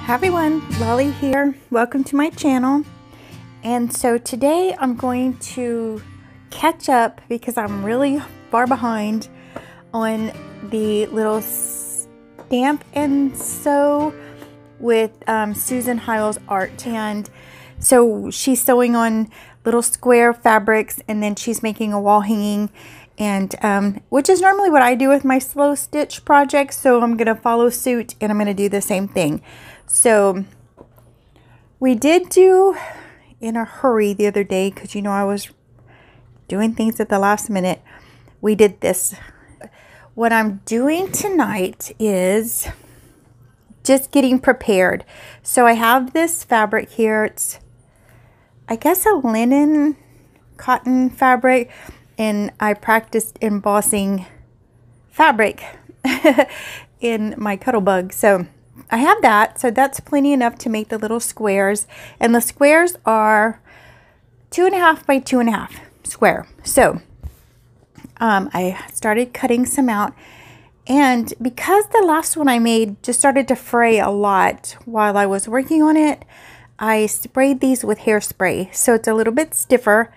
Hi everyone, Lolly here. Welcome to my channel. And so today I'm going to catch up because I'm really far behind on the little stamp and sew with Susan Heil's art. And so she's sewing on little square fabrics, and then she's making a wall hanging, and which is normally what I do with my slow stitch projects. So I'm gonna follow suit and I'm gonna do the same thing. So we did do in a hurry the other day, because you know I was doing things at the last minute. We did this. What I'm doing tonight is just getting prepared. So I have this fabric here. It's, I guess, a linen cotton fabric, and I practiced embossing fabric in my Cuttlebug. So I have that, so that's plenty enough to make the little squares, and the squares are 2.5 by 2.5 square. So I started cutting some out, and because the last one I made just started to fray a lot while I was working on it, I sprayed these with hairspray, so it's a little bit stiffer,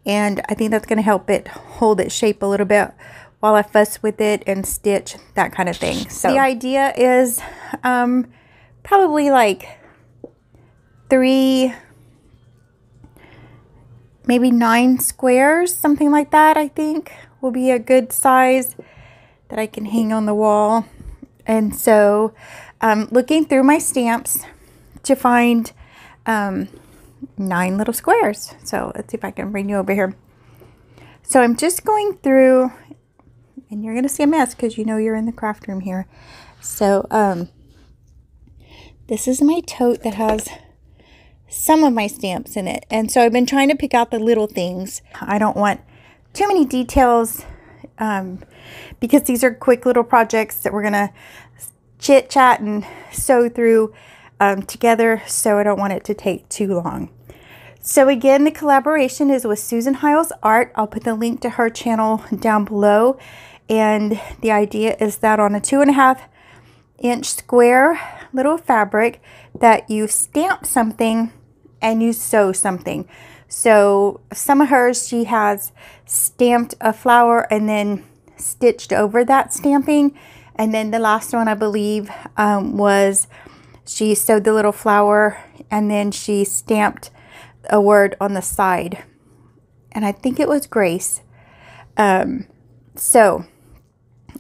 and I think that's going to help it hold its shape a little bit while I fuss with it and stitch, that kind of thing. So the idea is probably like 3, maybe 9 squares, something like that, I think will be a good size that I can hang on the wall. And so looking through my stamps to find 9 little squares. So let's see if I can bring you over here. So I'm just going through, and you're going to see a mess because you know you're in the craft room here. So this is my tote that has some of my stamps in it. And so I've been trying to pick out the little things. I don't want too many details because these are quick little projects that we're going to chit chat and sew through together. So I don't want it to take too long. So again, the collaboration is with Susan Heil's art. I'll put the link to her channel down below. And the idea is that on a 2.5 inch square little fabric that you stamp something and you sew something. So some of hers, she has stamped a flower and then stitched over that stamping. And then the last one, I believe, was she sewed the little flower and then she stamped a word on the side. And I think it was Grace. So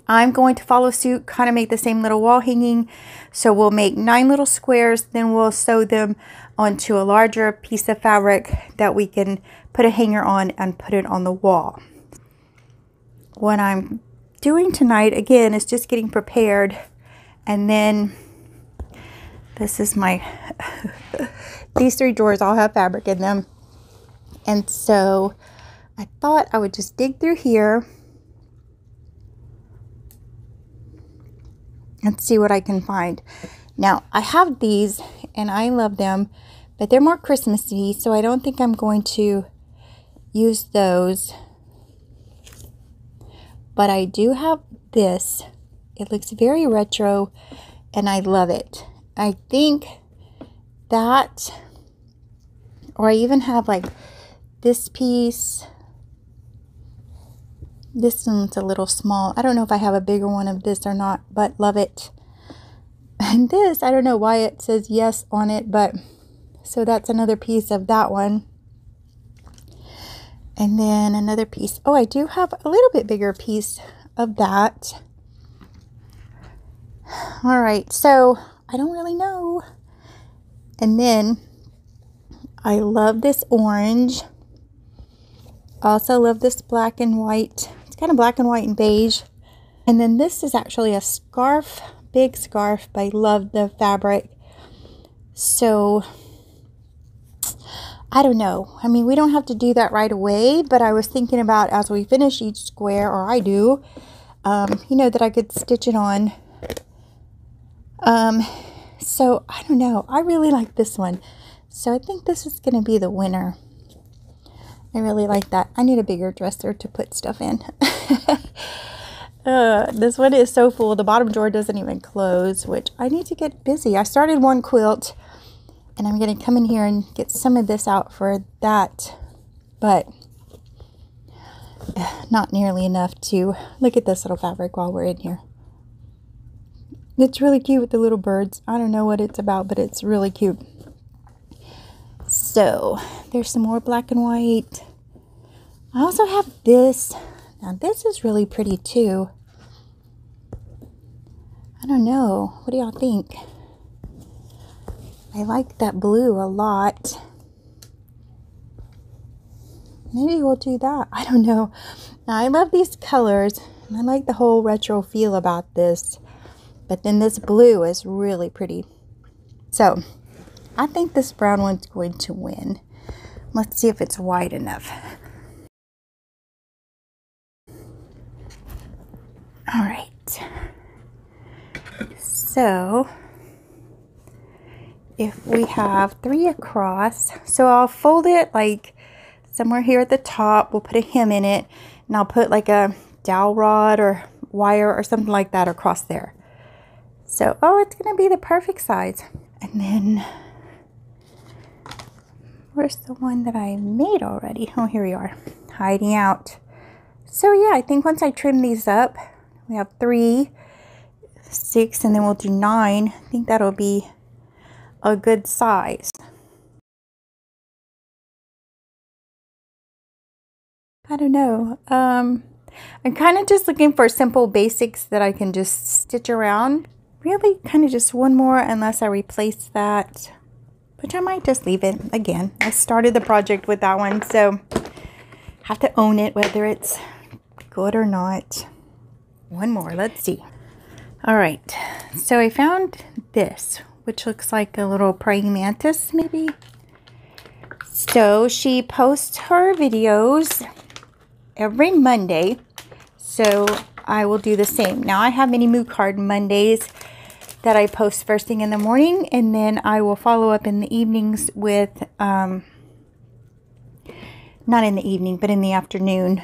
I'm going to follow suit, kind of make the same little wall hanging. So we'll make 9 little squares, then we'll sew them onto a larger piece of fabric that we can put a hanger on and put it on the wall. What I'm doing tonight, again, is just getting prepared. And then this is my, these 3 drawers all have fabric in them. And so I thought I would just dig through here and see what I can find. Now, I have these and I love them, but they're more Christmassy, so I don't think I'm going to use those. But I do have this. It looks very retro and I love it. I think that, or I even have like this piece. This one's a little small. I don't know if I have a bigger one of this or not, but love it. And this, I don't know why it says yes on it, but so that's another piece of that one. And then another piece. Oh, I do have a little bit bigger piece of that. All right, so I don't really know. And then I love this orange. Also love this black and white. It's kind of black and white and beige. And then this is actually a scarf, big scarf, but I love the fabric. So I don't know. I mean, we don't have to do that right away, but I was thinking about as we finish each square, or I do, you know, that I could stitch it on. So I don't know. I really like this one. So I think this is going to be the winner. I really like that. I need a bigger dresser to put stuff in. This one is so full. The bottom drawer doesn't even close, which I need to get busy. I started one quilt, and I'm going to come in here and get some of this out for that, but not nearly enough to look at this little fabric while we're in here. It's really cute with the little birds. I don't know what it's about, but it's really cute. So there's some more black and white. I also have this. Now this is really pretty too. I don't know. What do y'all think? I like that blue a lot. Maybe we'll do that. I don't know. Now I love these colors, and I like the whole retro feel about this. But then this blue is really pretty. So I think this brown one's going to win. Let's see if it's wide enough. All right. So if we have 3 across, so I'll fold it like somewhere here at the top. We'll put a hem in it, and I'll put like a dowel rod or wire or something like that across there. So, oh, it's going to be the perfect size. And then, where's the one that I made already? Oh, here we are, hiding out. So yeah, I think once I trim these up, we have 3, 6, and then we'll do 9. I think that'll be a good size. I don't know. I'm kind of just looking for simple basics that I can just stitch around. Really kind of just one more, unless I replace that, which I might just leave it. Again, I started the project with that one, so have to own it whether it's good or not. One more, let's see. All right, so I found this, which looks like a little praying mantis maybe. So she posts her videos every Monday, so I will do the same. Now I have mini moo card Mondays that I post first thing in the morning, and then I will follow up in the evenings with, not in the evening, but in the afternoon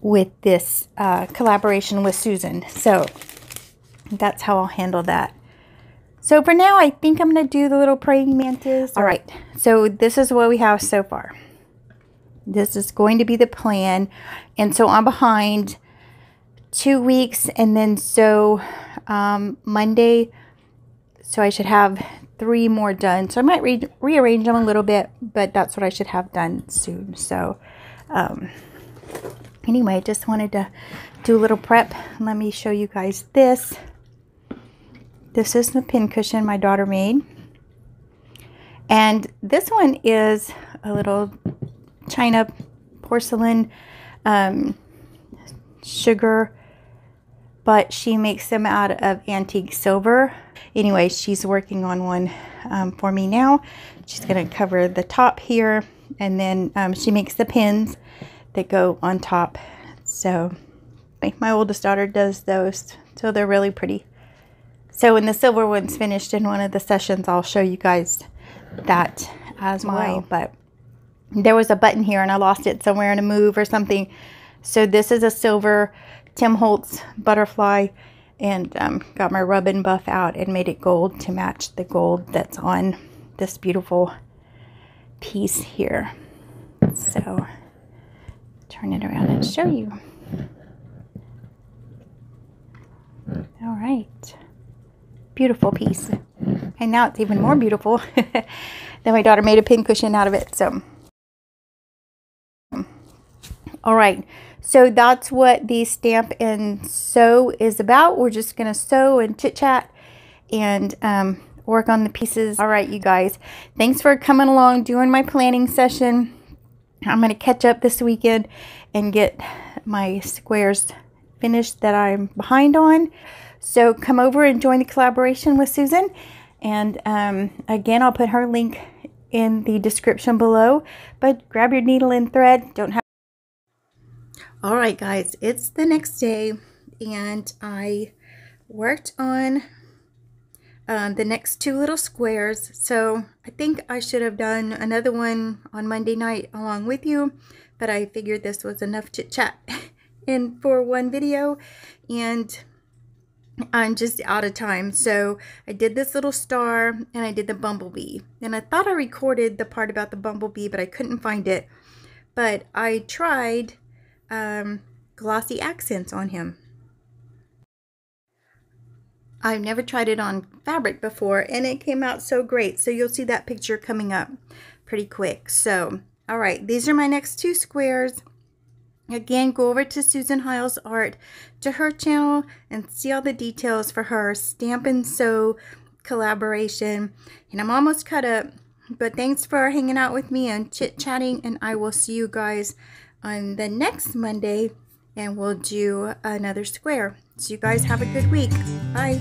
with this collaboration with Susan. So that's how I'll handle that. So for now, I think I'm going to do the little praying mantis. All right, so this is what we have so far. This is going to be the plan. And so I'm behind 2 weeks, and then so Monday, so I should have 3 more done. So I might rearrange them a little bit, but that's what I should have done soon. So anyway, just wanted to do a little prep. Let me show you guys this. This is the pin cushion my daughter made, and this one is a little china porcelain sugar, but she makes them out of antique silver. Anyway, she's working on one for me now. She's going to cover the top here, and then she makes the pins that go on top. So my oldest daughter does those, so they're really pretty. So when the silver one's finished in one of the sessions, I'll show you guys that as well. But there was a button here and I lost it somewhere in a move or something. So this is a silver Tim Holtz butterfly, and got my rub and buff out and made it gold to match the gold that's on this beautiful piece here. So turn it around and show you. All right, beautiful piece. And now it's even more beautiful. Then my daughter made a pin cushion out of it. So all right, so that's what the stamp and sew is about. We're just gonna sew and chit chat and work on the pieces. All right, you guys, thanks for coming along doing my planning session. I'm gonna catch up this weekend and get my squares finished that I'm behind on. So come over and join the collaboration with Susan, and again, I'll put her link in the description below, but grab your needle and thread. Don't have. All right, guys, it's the next day, and I worked on the next 2 little squares. So I think I should have done another one on Monday night along with you, but I figured this was enough chit chat for one video, and I'm just out of time. So I did this little star and I did the bumblebee, and I thought I recorded the part about the bumblebee, but I couldn't find it. But I tried glossy accents on him. I've never tried it on fabric before, and it came out so great. So you'll see that picture coming up pretty quick. So all right, these are my next 2 squares. Again, go over to Susan Hiles Art, to her channel, and see all the details for her Stamp and Sew collaboration. And I'm almost cut up, but thanks for hanging out with me and chit-chatting, and I will see you guys on the next Monday, and we'll do another square. So you guys have a good week. Bye.